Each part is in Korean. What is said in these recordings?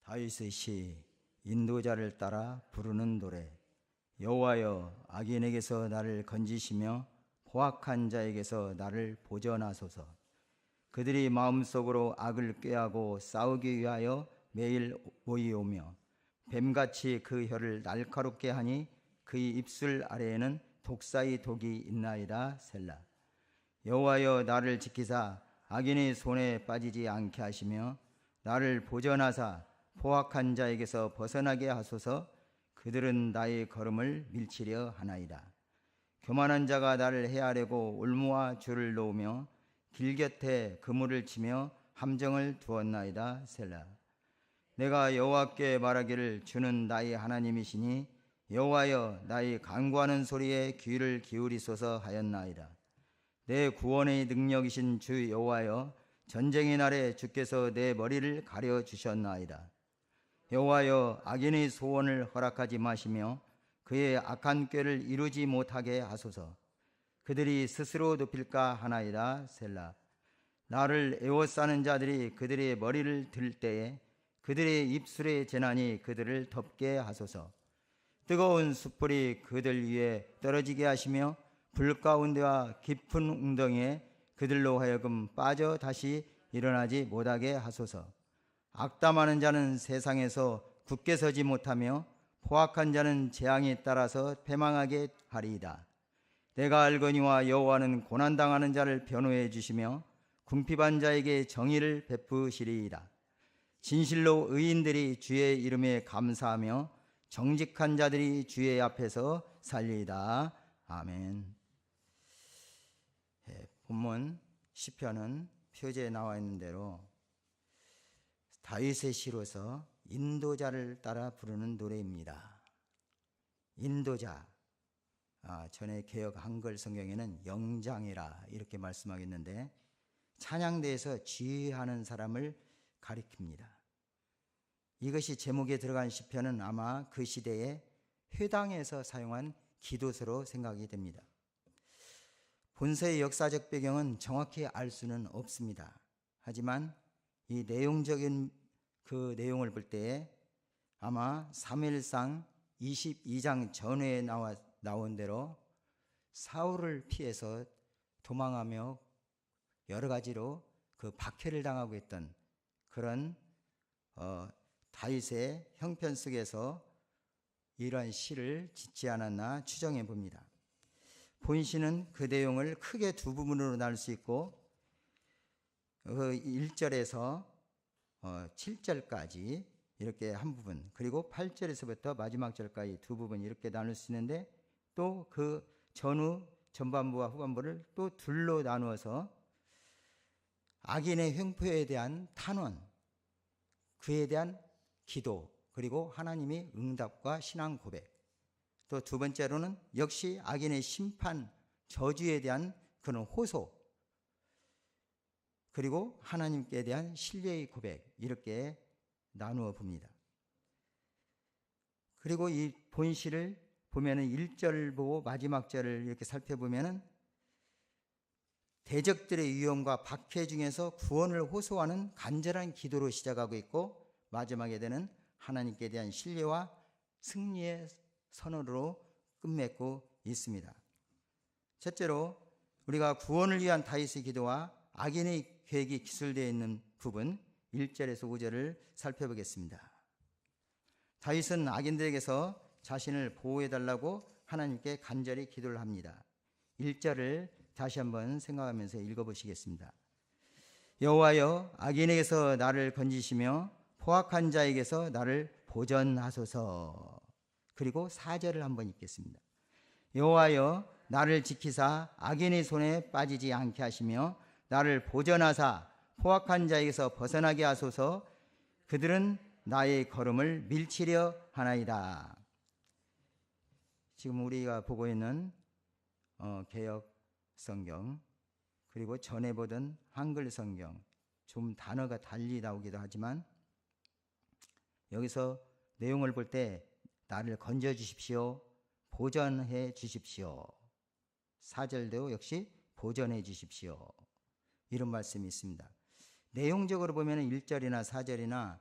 다윗의 시 인도자를 따라 부르는 노래. 여호와여, 악인에게서 나를 건지시며 포악한 자에게서 나를 보전하소서. 그들이 마음속으로 악을 꾀하고 싸우기 위하여 매일 모이오며 뱀같이 그 혀를 날카롭게 하니 그의 입술 아래에는 독사의 독이 있나이다. 셀라. 여호와여, 나를 지키사 악인의 손에 빠지지 않게 하시며 나를 보전하사 포악한 자에게서 벗어나게 하소서. 그들은 나의 걸음을 밀치려 하나이다. 교만한 자가 나를 해하려고 올무와 줄을 놓으며 길 곁에 그물을 치며 함정을 두었나이다. 셀라. 내가 여호와께 말하기를 주는 나의 하나님이시니 여호와여, 나의 간구하는 소리에 귀를 기울이소서 하였나이다. 내 구원의 능력이신 주 여호와여, 전쟁의 날에 주께서 내 머리를 가려 주셨나이다. 여호와여, 악인의 소원을 허락하지 마시며 그의 악한 꾀를 이루지 못하게 하소서. 그들이 스스로 높일까 하나이다. 셀라. 나를 애워싸는 자들이 그들의 머리를 들 때에 그들의 입술의 재난이 그들을 덮게 하소서. 뜨거운 숯불이 그들 위에 떨어지게 하시며 불 가운데와 깊은 웅덩이에 그들로 하여금 빠져 다시 일어나지 못하게 하소서. 악담하는 자는 세상에서 굳게 서지 못하며 포악한 자는 재앙에 따라서 패망하게 하리이다. 내가 알거니와 여호와는 고난당하는 자를 변호해 주시며 궁핍한 자에게 정의를 베푸시리이다. 진실로 의인들이 주의 이름에 감사하며 정직한 자들이 주의 앞에서 살리이다. 아멘. 본문 시편은 표제에 나와 있는 대로 다윗의 시로서 인도자를 따라 부르는 노래입니다. 인도자, 전에 개역 한글 성경에는 영장이라 이렇게 말씀하겠는데 찬양대에서 지휘하는 사람을 가리킵니다. 이것이 제목에 들어간 시편은 아마 그 시대에 회당에서 사용한 기도서로 생각이 됩니다. 본서의 역사적 배경은 정확히 알 수는 없습니다. 하지만 이 내용적인 그 내용을 볼 때에 아마 사무엘상 22장 전후에 나온 대로 사울을 피해서 도망하며 여러 가지로 그 박해를 당하고 있던 그런 다윗의 형편 속에서 이러한 시를 짓지 않았나 추정해 봅니다. 본시는 그 내용을 크게 두 부분으로 나눌 수 있고 1절에서 7절까지 이렇게 한 부분, 그리고 8절에서부터 마지막 절까지 두 부분 이렇게 나눌 수 있는데 또 그 전후 전반부와 후반부를 또 둘로 나누어서 악인의 횡포에 대한 탄원, 그에 대한 기도, 그리고 하나님의 응답과 신앙 고백, 또 두 번째로는 역시 악인의 심판, 저주에 대한 그런 호소, 그리고 하나님께 대한 신뢰의 고백, 이렇게 나누어 봅니다. 그리고 이 본시를 보면은 1절 보고 마지막 절을 이렇게 살펴보면은 대적들의 위험과 박해 중에서 구원을 호소하는 간절한 기도로 시작하고 있고 마지막에 되는 하나님께 대한 신뢰와 승리의 선언으로 끝맺고 있습니다. 첫째로 우리가 구원을 위한 다윗의 기도와 악인의 계획이 기술되어 있는 부분 1절에서 5절을 살펴보겠습니다. 다윗은 악인들에게서 자신을 보호해달라고 하나님께 간절히 기도를 합니다. 1절을 다시 한번 생각하면서 읽어보시겠습니다. 여호와여, 악인에게서 나를 건지시며 포악한 자에게서 나를 보전하소서. 그리고 4절을 한번 읽겠습니다. 여호와여, 나를 지키사 악인의 손에 빠지지 않게 하시며 나를 보전하사 포악한 자에게서 벗어나게 하소서. 그들은 나의 걸음을 밀치려 하나이다. 지금 우리가 보고 있는 개역 성경, 그리고 전에 보던 한글 성경, 좀 단어가 달리 나오기도 하지만 여기서 내용을 볼 때 나를 건져 주십시오, 보전해 주십시오. 4절도 역시 보전해 주십시오, 이런 말씀이 있습니다. 내용적으로 보면 1절이나 4절이나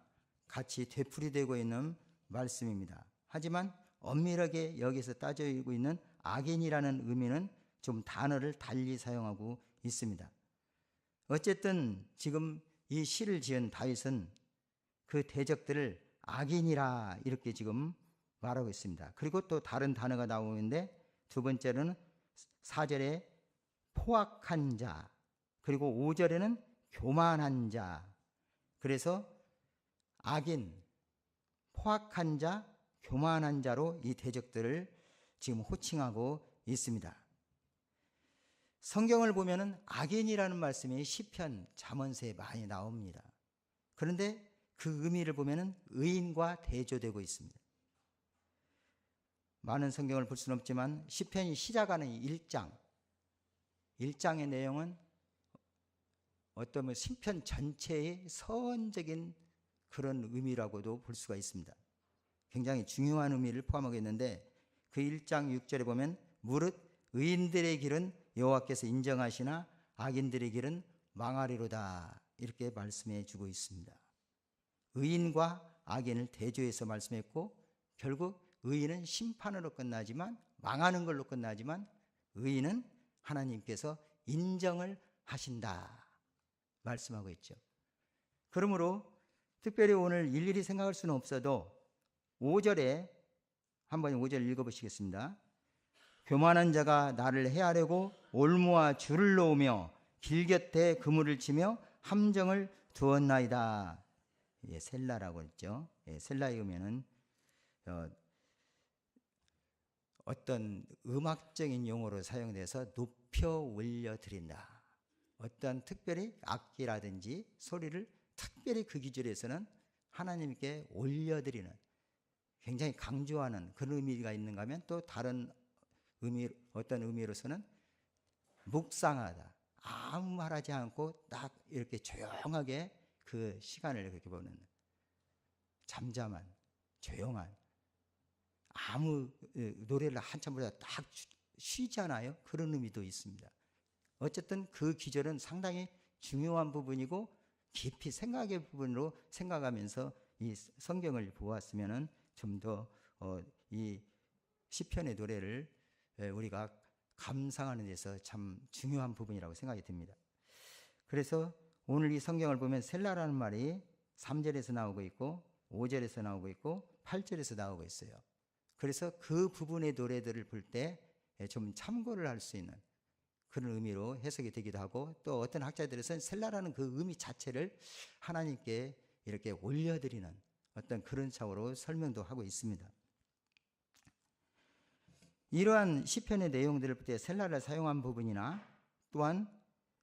같이 되풀이되고 있는 말씀입니다. 하지만 엄밀하게 여기서 따지고 있는 악인이라는 의미는 좀 단어를 달리 사용하고 있습니다. 어쨌든 지금 이 시를 지은 다윗은 그 대적들을 악인이라 이렇게 지금 말하고 있습니다. 그리고 또 다른 단어가 나오는데 두 번째로는 4절에 포악한 자, 그리고 5절에는 교만한 자. 그래서 악인, 포악한 자, 교만한 자로 이 대적들을 지금 호칭하고 있습니다. 성경을 보면은 악인이라는 말씀이 시편, 잠언서에 많이 나옵니다. 그런데 그 의미를 보면은 의인과 대조되고 있습니다. 많은 성경을 볼 수는 없지만 시편이 시작하는 1장의 내용은 어떤 시편 전체의 서원적인 그런 의미라고도 볼 수가 있습니다. 굉장히 중요한 의미를 포함하고 있는데 그 1장 6절에 보면 무릇 의인들의 길은 여호와께서 인정하시나 악인들의 길은 망하리로다 이렇게 말씀해 주고 있습니다. 의인과 악인을 대조해서 말씀했고 결국 의인은 심판으로 끝나지만 망하는 걸로 끝나지만 의인은 하나님께서 인정을 하신다 말씀하고 있죠. 그러므로 특별히 오늘 일일이 생각할 수는 없어도 5절에 한번 5절 읽어보시겠습니다. 교만한 자가 나를 해하려고 올무와 줄을 놓으며 길 곁에 그물을 치며 함정을 두었나이다. 예, 셀라라고 했죠. 예, 셀라의 의미는 어떤 음악적인 용어로 사용돼서 높여 올려드린다. 어떤 특별히 악기라든지 소리를 특별히 그 기준에서는 하나님께 올려드리는 굉장히 강조하는 그런 의미가 있는가 하면 또 다른 의미, 어떤 의미로서는 묵상하다. 아무 말하지 않고 딱 이렇게 조용하게 그 시간을 그렇게 보는 잠잠한 조용한 아무 노래를 한참 부르다 딱 쉬잖아요. 그런 의미도 있습니다. 어쨌든 그 기절은 상당히 중요한 부분이고 깊이 생각의 부분으로 생각하면서 이 성경을 보았으면은 좀 더 이 시편의 노래를 우리가 감상하는 데서 참 중요한 부분이라고 생각이 듭니다. 그래서 오늘 이 성경을 보면 셀라라는 말이 3절에서 나오고 있고 5절에서 나오고 있고 8절에서 나오고 있어요. 그래서 그 부분의 노래들을 볼 때 좀 참고를 할 수 있는 그런 의미로 해석이 되기도 하고 또 어떤 학자들에서는 셀라라는 그 의미 자체를 하나님께 이렇게 올려드리는 어떤 그런 차원으로 설명도 하고 있습니다. 이러한 시편의 내용들을 볼 때 셀라를 사용한 부분이나 또한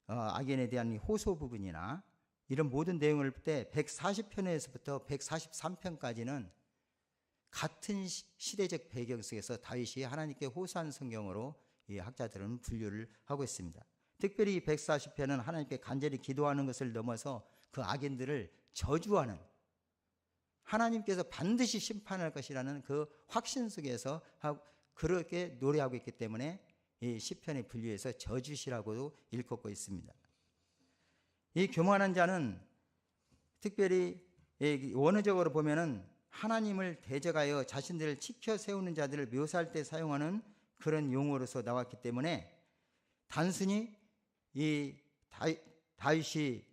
악인에 대한 호소 부분이나 이런 모든 내용을 볼 때 140편에서부터 143편까지는 같은 시대적 배경 속에서 다윗이 하나님께 호소한 성경으로 이 학자들은 분류를 하고 있습니다. 특별히 140편은 하나님께 간절히 기도하는 것을 넘어서 그 악인들을 저주하는 하나님께서 반드시 심판할 것이라는 그 확신 속에서 그렇게 노래하고 있기 때문에 이 시편의 분류에서 저주시라고도 일컫고 있습니다. 이 교만한 자는 특별히 원어적으로 보면은 하나님을 대적하여 자신들을 지켜 세우는 자들을 묘사할 때 사용하는 그런 용어로서 나왔기 때문에 단순히 이 다윗이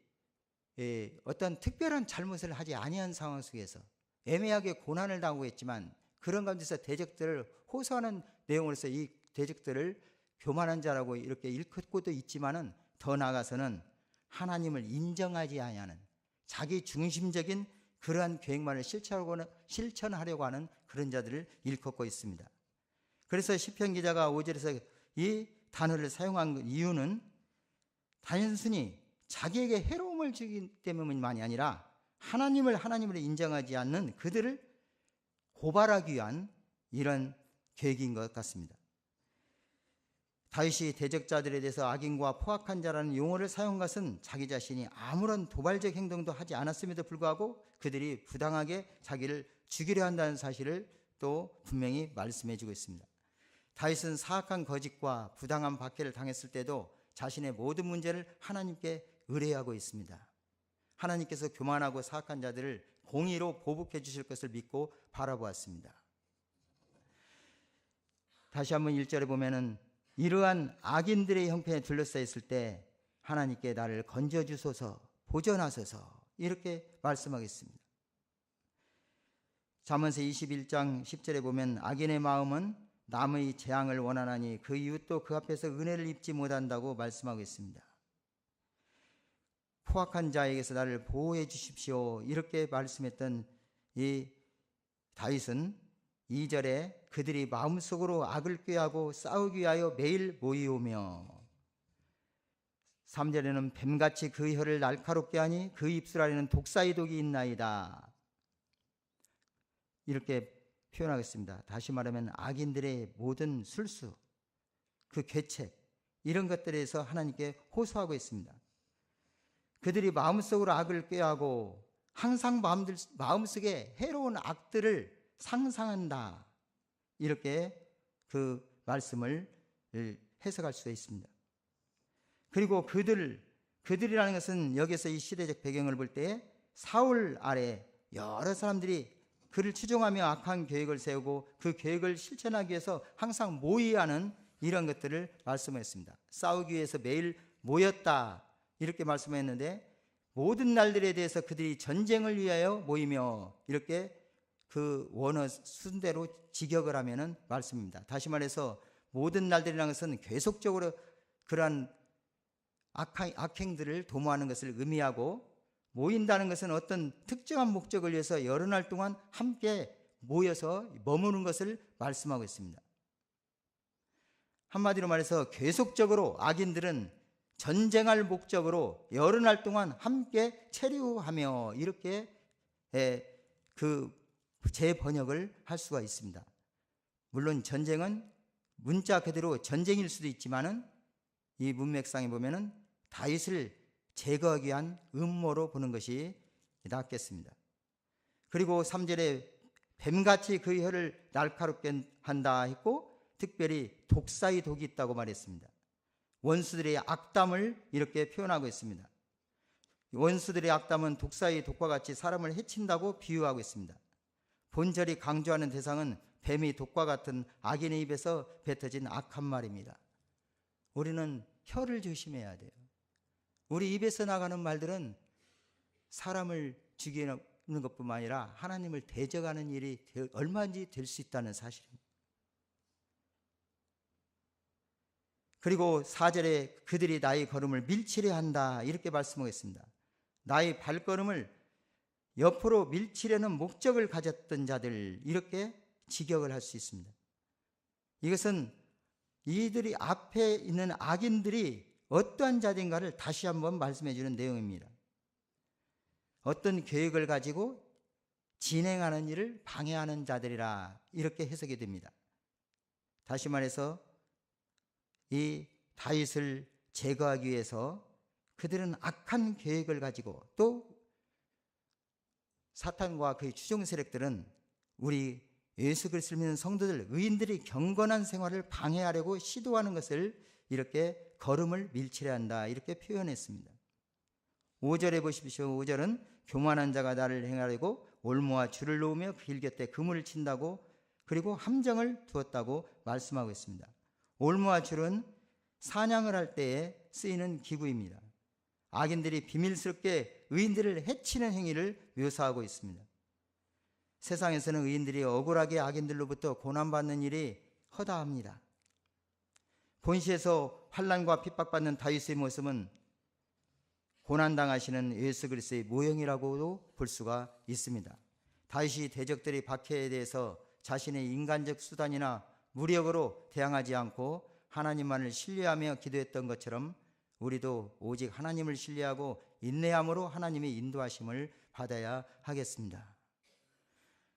어떤 특별한 잘못을 하지 아니한 상황 속에서 애매하게 고난을 당하고 있지만 그런 가운데서 대적들을 호소하는 내용으로서 이 대적들을 교만한 자라고 이렇게 일컫고도 있지만은 더 나아가서는 하나님을 인정하지 아니하는 자기 중심적인 그러한 계획만을 실천하려고 하는 그런 자들을 일컫고 있습니다. 그래서 시편 기자가 5절에서 이 단어를 사용한 이유는 단순히 자기에게 해로움을 주기 때문만이 아니라 하나님을 인정하지 않는 그들을 고발하기 위한 이런 계획인 것 같습니다. 다윗이 대적자들에 대해서 악인과 포악한 자라는 용어를 사용한 것은 자기 자신이 아무런 도발적 행동도 하지 않았음에도 불구하고 그들이 부당하게 자기를 죽이려 한다는 사실을 또 분명히 말씀해 주고 있습니다. 다윗은 사악한 거짓과 부당한 박해를 당했을 때도 자신의 모든 문제를 하나님께 의뢰하고 있습니다. 하나님께서 교만하고 사악한 자들을 공의로 보복해 주실 것을 믿고 바라보았습니다. 다시 한번 1절에 보면은 이러한 악인들의 형편에 둘러싸여 있을 때 하나님께 나를 건져주소서, 보전하소서 이렇게 말씀하겠습니다. 잠언서 21장 10절에 보면 악인의 마음은 남의 재앙을 원하나니 그 이웃도 그 앞에서 은혜를 입지 못한다고 말씀하고 있습니다. 포악한 자에게서 나를 보호해 주십시오 이렇게 말씀했던 이 다윗은 2절에 그들이 마음속으로 악을 꾀하고 싸우기 위하여 매일 모이오며 3절에는 뱀같이 그 혀를 날카롭게 하니 그 입술 아래는 독사의 독이 있나이다 이렇게 표현하겠습니다. 다시 말하면 악인들의 모든 술수, 그 계책 이런 것들에서 하나님께 호소하고 있습니다. 그들이 마음속으로 악을 꾀하고 항상 마음속에 해로운 악들을 상상한다 이렇게 그 말씀을 해석할 수 있습니다. 그리고 그들이라는 것은 여기서 이 시대적 배경을 볼 때 사울 아래 여러 사람들이 그를 추종하며 악한 계획을 세우고 그 계획을 실천하기 위해서 항상 모의하는 이런 것들을 말씀했습니다. 싸우기 위해서 매일 모였다 이렇게 말씀했는데 모든 날들에 대해서 그들이 전쟁을 위하여 모이며 이렇게 그 원어 순대로 직역을 하면은 말씀입니다. 다시 말해서 모든 날들이라는 것은 계속적으로 그러한 악행들을 도모하는 것을 의미하고 모인다는 것은 어떤 특정한 목적을 위해서 여러 날 동안 함께 모여서 머무는 것을 말씀하고 있습니다. 한마디로 말해서 계속적으로 악인들은 전쟁할 목적으로 여러 날 동안 함께 체류하며 이렇게 그 재번역을 할 수가 있습니다. 물론 전쟁은 문자 그대로 전쟁일 수도 있지만은 이 문맥상에 보면은 다윗을 제거하기 위한 음모로 보는 것이 낫겠습니다. 그리고 3절에 뱀같이 그 혀를 날카롭게 한다 했고 특별히 독사의 독이 있다고 말했습니다. 원수들의 악담을 이렇게 표현하고 있습니다. 원수들의 악담은 독사의 독과 같이 사람을 해친다고 비유하고 있습니다. 본절이 강조하는 대상은 뱀이 독과 같은 악인의 입에서 뱉어진 악한 말입니다. 우리는 혀를 조심해야 돼요. 우리 입에서 나가는 말들은 사람을 죽이는 것뿐만 아니라 하나님을 대적하는 일이 얼마든지 될 수 있다는 사실입니다. 그리고 4절에 그들이 나의 걸음을 밀치려 한다 이렇게 말씀하겠습니다. 나의 발걸음을 옆으로 밀치려는 목적을 가졌던 자들 이렇게 직역을 할 수 있습니다. 이것은 이들이 앞에 있는 악인들이 어떠한 자인가를 다시 한번 말씀해 주는 내용입니다. 어떤 계획을 가지고 진행하는 일을 방해하는 자들이라 이렇게 해석이 됩니다. 다시 말해서 이 다윗을 제거하기 위해서 그들은 악한 계획을 가지고 또 사탄과 그의 추종 세력들은 우리 예수 그리스도를 믿는 성도들, 의인들이 경건한 생활을 방해하려고 시도하는 것을 이렇게 걸음을 밀치려 한다 이렇게 표현했습니다. 5절에 보십시오. 5절은 교만한 자가 나를 행하려고 올무와 줄을 놓으며 길 곁에 그물을 친다고 그리고 함정을 두었다고 말씀하고 있습니다. 올무와 줄은 사냥을 할 때에 쓰이는 기구입니다. 악인들이 비밀스럽게 의인들을 해치는 행위를 묘사하고 있습니다. 세상에서는 의인들이 억울하게 악인들로부터 고난받는 일이 허다합니다. 본시에서 환난과 핍박받는 다윗의 모습은 고난당하시는 예수 그리스도의 모형이라고도 볼 수가 있습니다. 다윗이 대적들의 박해에 대해서 자신의 인간적 수단이나 무력으로 대항하지 않고 하나님만을 신뢰하며 기도했던 것처럼 우리도 오직 하나님을 신뢰하고 인내함으로 하나님의 인도하심을 받아야 하겠습니다.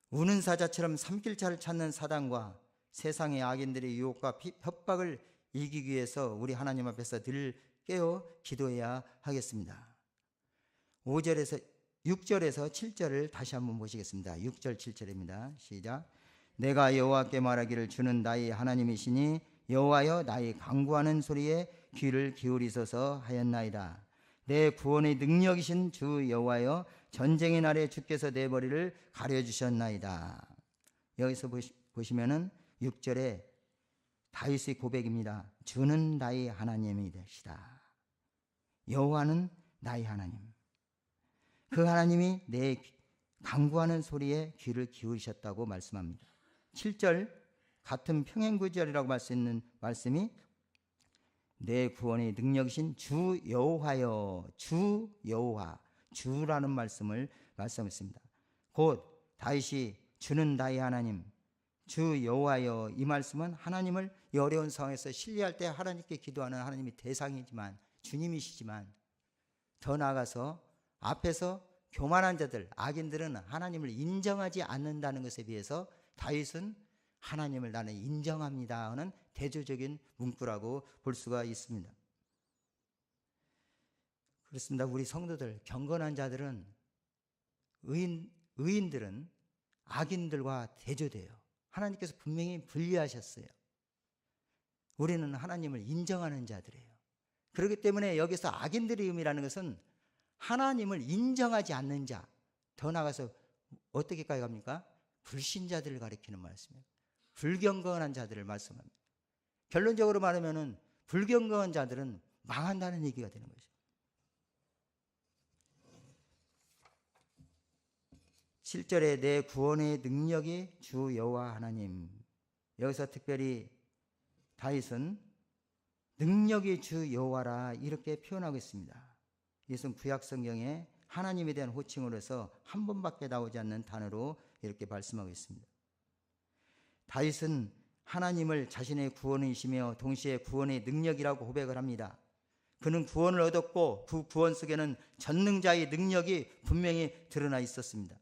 우는 사자처럼 삼킬차를 찾는 사단과 세상의 악인들의 유혹과 협박을 이기기 위해서 우리 하나님 앞에서 늘 깨어 기도해야 하겠습니다. 6절에서 7절을 다시 한번 보시겠습니다. 6절 7절입니다. 시작. 내가 여호와께 말하기를 주는 나의 하나님이시니 여호와여 나의 간구하는 소리에 귀를 기울이소서 하였나이다. 내 구원의 능력이신 주 여호와여, 전쟁의 날에 주께서 내 머리를 가려주셨나이다. 여기서 보시면은 6절에 다윗의 고백입니다. 주는 나의 하나님이 되시다. 여호와는 나의 하나님. 그 하나님이 내 간구하는 소리에 귀를 기울이셨다고 말씀합니다. 7절 같은 평행구절이라고 할 수 있는 말씀이 내 구원의 능력이신 주 여호와여, 주 여호와, 주라는 말씀을 말씀했습니다. 곧 다윗이 주는 나의 하나님, 주 여호와여, 이 말씀은 하나님을 이 어려운 상황에서 신뢰할 때 하나님께 기도하는 하나님이 대상이지만, 주님이시지만, 더 나아가서 앞에서 교만한 자들, 악인들은 하나님을 인정하지 않는다는 것에 비해서 다윗은 하나님을 나는 인정합니다 하는 대조적인 문구라고 볼 수가 있습니다. 그렇습니다. 우리 성도들, 경건한 자들은, 의인들은 악인들과 대조돼요. 하나님께서 분명히 분리하셨어요. 우리는 하나님을 인정하는 자들이에요. 그렇기 때문에 여기서 악인들의 의미라는 것은 하나님을 인정하지 않는 자, 더 나아가서 어떻게까지 갑니까? 불신자들을 가리키는 말씀이에요. 불경건한 자들을 말씀합니다. 결론적으로 말하면 불경건한 자들은 망한다는 얘기가 되는 거죠. 7절에 내 구원의 능력이 주 여호와 하나님. 여기서 특별히 다윗은 능력이 주 여호와라 이렇게 표현하고 있습니다. 이것은 구약 성경에 하나님에 대한 호칭으로서 한 번밖에 나오지 않는 단어로 이렇게 말씀하고 있습니다. 다윗은 하나님을 자신의 구원이시며 동시에 구원의 능력이라고 고백을 합니다. 그는 구원을 얻었고 그 구원 속에는 전능자의 능력이 분명히 드러나 있었습니다.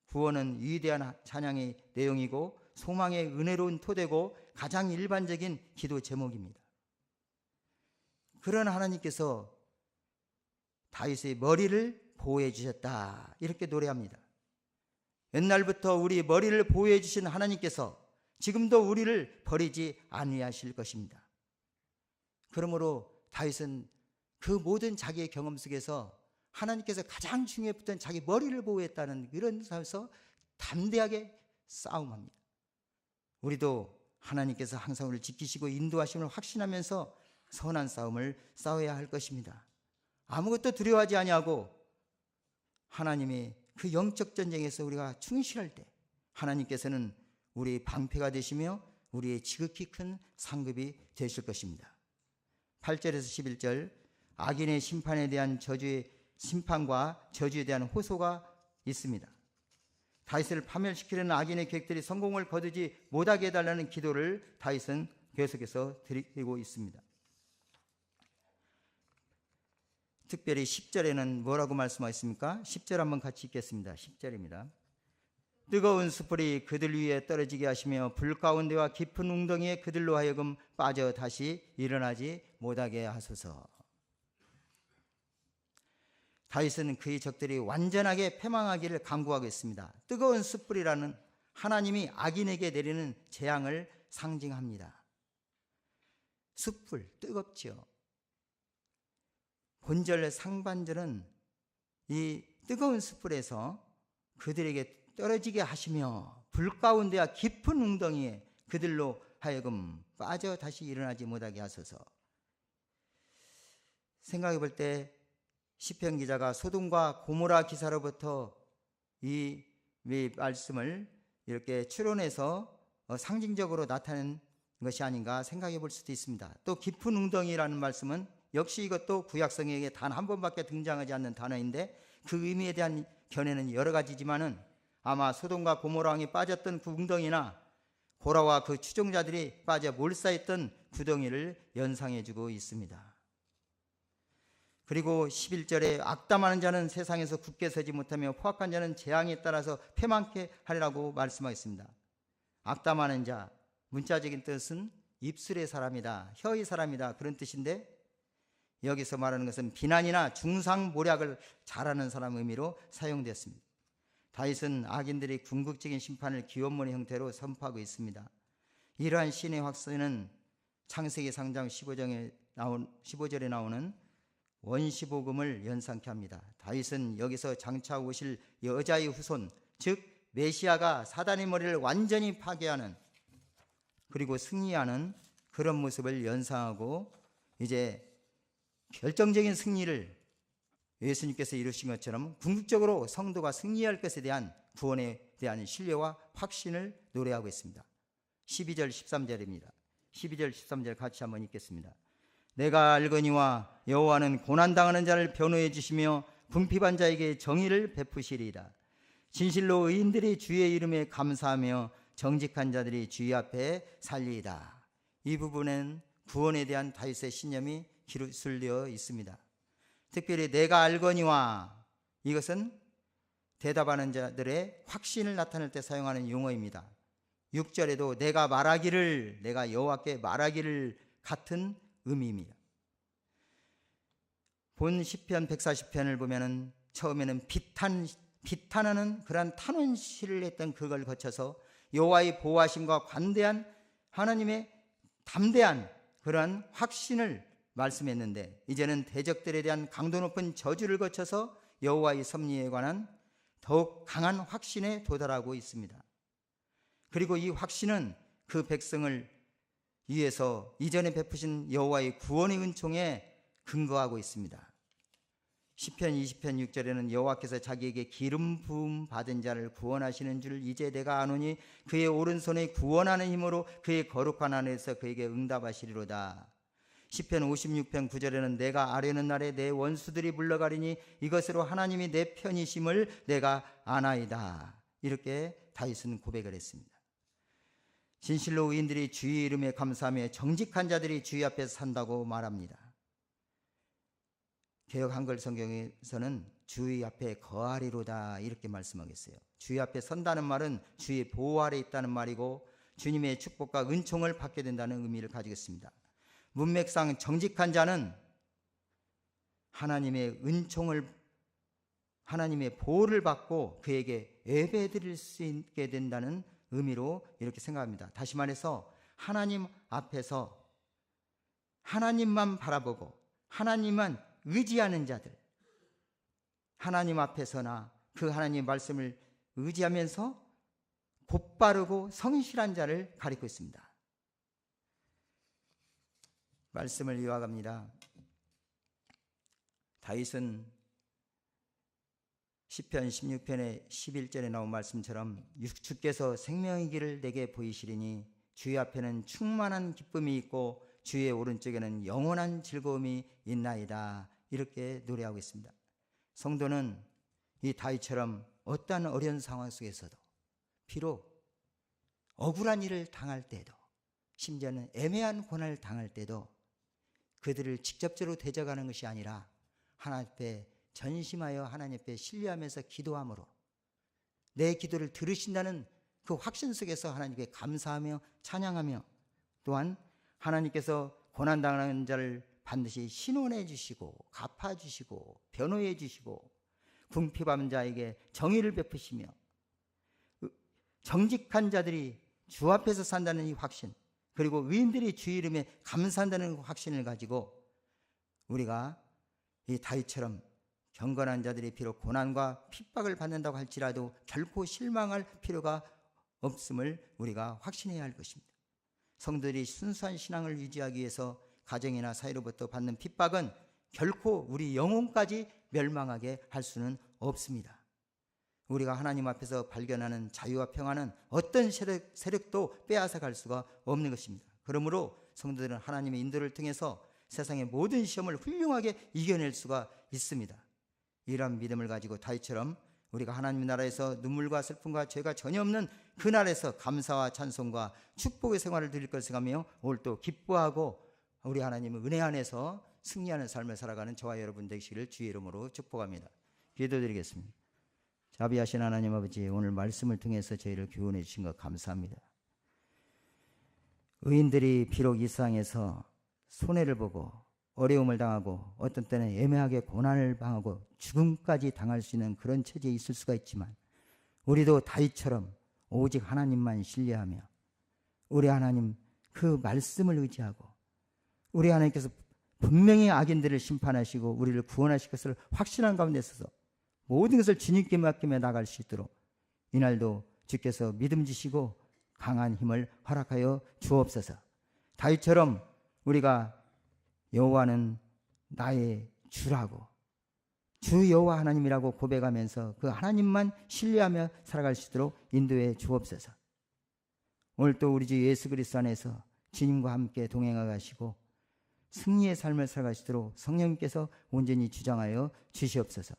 구원은 위대한 찬양의 내용이고 소망의 은혜로운 토대고 가장 일반적인 기도 제목입니다. 그런 하나님께서 다윗의 머리를 보호해 주셨다 이렇게 노래합니다. 옛날부터 우리 머리를 보호해 주신 하나님께서 지금도 우리를 버리지 아니하실 것입니다. 그러므로 다윗은 그 모든 자기의 경험 속에서 하나님께서 가장 중요했던 자기 머리를 보호했다는 이런 삶에서 담대하게 싸움합니다. 우리도 하나님께서 항상 우리를 지키시고 인도하심을 확신하면서 선한 싸움을 싸워야 할 것입니다. 아무것도 두려워하지 아니하고 하나님이 그 영적 전쟁에서 우리가 충실할 때 하나님께서는 우리의 방패가 되시며 우리의 지극히 큰 상급이 되실 것입니다. 8절에서 11절 악인의 심판에 대한 심판과 저주에 대한 호소가 있습니다. 다윗을 파멸시키려는 악인의 계획들이 성공을 거두지 못하게 해달라는 기도를 다윗은 계속해서 드리고 있습니다. 특별히 10절에는 뭐라고 말씀하셨습니까? 10절 한번 같이 읽겠습니다. 10절입니다. 뜨거운 숯불이 그들 위에 떨어지게 하시며 불 가운데와 깊은 웅덩이에 그들로 하여금 빠져 다시 일어나지 못하게 하소서. 다윗은 그의 적들이 완전하게 패망하기를 간구하고 있습니다. 뜨거운 숯불이라는 하나님이 악인에게 내리는 재앙을 상징합니다. 숯불, 뜨겁죠. 본절 상반절은 이 뜨거운 숯불에서 그들에게 떨어지게 하시며 불 가운데와 깊은 웅덩이에 그들로 하여금 빠져 다시 일어나지 못하게 하소서. 생각해 볼 때 시편 기자가 소돔과 고모라 기사로부터 이 말씀을 이렇게 추론해서 상징적으로 나타낸 것이 아닌가 생각해 볼 수도 있습니다. 또 깊은 웅덩이라는 말씀은 역시 이것도 구약성경에 단 한 번밖에 등장하지 않는 단어인데 그 의미에 대한 견해는 여러 가지지만은 아마 소돔과 고모라 왕이 빠졌던 그 웅덩이나 고라와 그 추종자들이 빠져 몰사했던 구덩이를 연상해주고 있습니다. 그리고 11절에 악담하는 자는 세상에서 굳게 서지 못하며 포악한 자는 재앙에 따라서 패망케 하리라고 말씀하겠습니다. 악담하는 자, 문자적인 뜻은 입술의 사람이다, 혀의 사람이다 그런 뜻인데 여기서 말하는 것은 비난이나 중상모략을 잘하는 사람 의미로 사용되었습니다. 다윗은 악인들이 궁극적인 심판을 기원문의 형태로 선포하고 있습니다. 이러한 신의 확신은 창세기 3장 15절에 나오는 원시복음을 연상케 합니다. 다윗은 여기서 장차 오실 여자의 후손, 즉 메시아가 사단의 머리를 완전히 파괴하는 그리고 승리하는 그런 모습을 연상하고 이제 결정적인 승리를 예수님께서 이루신 것처럼 궁극적으로 성도가 승리할 것에 대한 구원에 대한 신뢰와 확신을 노래하고 있습니다. 12절 13절입니다. 12절 13절 같이 한번 읽겠습니다. 내가 알거니와 여호와는 고난당하는 자를 변호해 주시며 궁핍한 자에게 정의를 베푸시리이다. 진실로 의인들이 주의 이름에 감사하며 정직한 자들이 주의 앞에 살리이다. 이 부분엔 구원에 대한 다윗의 신념이 기술되어 있습니다. 특별히 내가 알거니와, 이것은 대답하는 자들의 확신을 나타낼 때 사용하는 용어입니다. 6절에도 내가 말하기를, 내가 여호와께 말하기를 같은 의미입니다. 본 시편 140편을 보면은 처음에는 비탄하는 그러한 탄원시를 했던 그걸 거쳐서 여호와의 보호하심과 관대한 하나님의 담대한 그러한 확신을 말씀했는데, 이제는 대적들에 대한 강도 높은 저주를 거쳐서 여호와의 섭리에 관한 더욱 강한 확신에 도달하고 있습니다. 그리고 이 확신은 그 백성을 위해서 이전에 베푸신 여호와의 구원의 은총에 근거하고 있습니다. 시편 20편 6절에는 여호와께서 자기에게 기름 부음 받은 자를 구원하시는 줄 이제 내가 아노니 그의 오른손에 구원하는 힘으로 그의 거룩한 안에서 그에게 응답하시리로다. 시편 56편 9절에는 내가 아뢰는 날에 내 원수들이 물러가리니 이것으로 하나님이 내 편이심을 내가 아나이다. 이렇게 다윗은 고백을 했습니다. 진실로 의인들이 주의 이름에 감사하며 정직한 자들이 주의 앞에서 산다고 말합니다. 개역 한글 성경에서는 주의 앞에 거하리로다 이렇게 말씀하겠어요. 주의 앞에 선다는 말은 주의 보호 아래 있다는 말이고 주님의 축복과 은총을 받게 된다는 의미를 가지고 있습니다. 문맥상 정직한 자는 하나님의 은총을, 하나님의 보호를 받고 그에게 예배드릴 수 있게 된다는 의미로 이렇게 생각합니다. 다시 말해서 하나님 앞에서 하나님만 바라보고 하나님만 의지하는 자들, 하나님 앞에서나 그 하나님 말씀을 의지하면서 곧바르고 성실한 자를 가리키고 있습니다. 말씀을 이어갑니다. 다윗은 시편 16편의 11절에 나온 말씀처럼 주께서 생명의 길을 내게 보이시리니 주의 앞에는 충만한 기쁨이 있고 주의 오른쪽에는 영원한 즐거움이 있나이다. 이렇게 노래하고 있습니다. 성도는 이 다윗처럼 어떠한 어려운 상황 속에서도 비록 억울한 일을 당할 때도 심지어는 애매한 고난을 당할 때도 그들을 직접적으로 대적하는 것이 아니라 하나님 앞에 전심하여 하나님 앞에 신뢰하면서 기도함으로 내 기도를 들으신다는 그 확신 속에서 하나님께 감사하며 찬양하며 또한 하나님께서 고난당하는 자를 반드시 신원해 주시고 갚아 주시고 변호해 주시고 궁핍한 자에게 정의를 베푸시며 정직한 자들이 주 앞에서 산다는 이 확신, 그리고 의인들이 주 이름에 감사한다는 확신을 가지고 우리가 이 다윗처럼 경건한 자들이 비록 고난과 핍박을 받는다고 할지라도 결코 실망할 필요가 없음을 우리가 확신해야 할 것입니다. 성도들이 순수한 신앙을 유지하기 위해서 가정이나 사회로부터 받는 핍박은 결코 우리 영혼까지 멸망하게 할 수는 없습니다. 우리가 하나님 앞에서 발견하는 자유와 평안은 어떤 세력도 빼앗아 갈 수가 없는 것입니다. 그러므로 성도들은 하나님의 인도를 통해서 세상의 모든 시험을 훌륭하게 이겨낼 수가 있습니다. 이런 믿음을 가지고 다윗처럼 우리가 하나님 나라에서 눈물과 슬픔과 죄가 전혀 없는 그날에서 감사와 찬송과 축복의 생활을 드릴 것을 생각하며 오늘도 기뻐하고 우리 하나님의 은혜 안에서 승리하는 삶을 살아가는 저와 여러분 되시기를 주의 이름으로 축복합니다. 기도드리겠습니다. 자비하신 하나님 아버지, 오늘 말씀을 통해서 저희를 교훈해 주신 것 감사합니다. 의인들이 비록 이 세상에서 손해를 보고 어려움을 당하고 어떤 때는 애매하게 고난을 당하고 죽음까지 당할 수 있는 그런 처지에 있을 수가 있지만 우리도 다윗처럼 오직 하나님만 신뢰하며 우리 하나님 그 말씀을 의지하고 우리 하나님께서 분명히 악인들을 심판하시고 우리를 구원하실 것을 확신한 가운데 있어서 모든 것을 주님께 맡기며 나갈 수 있도록 이날도 주께서 믿음 주시고 강한 힘을 허락하여 주옵소서. 다윗처럼 우리가 여호와는 나의 주라고, 주 여호와 하나님이라고 고백하면서 그 하나님만 신뢰하며 살아갈 수 있도록 인도해 주옵소서. 오늘 또 우리 주 예수 그리스도 안에서 주님과 함께 동행하 가시고 승리의 삶을 살아갈 수 있도록 성령님께서 온전히 주장하여 주시옵소서.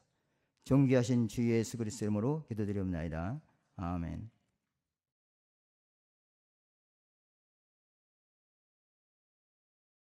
존귀하신 주 예수 그리스도 이름으로 기도드리옵나이다. 아멘.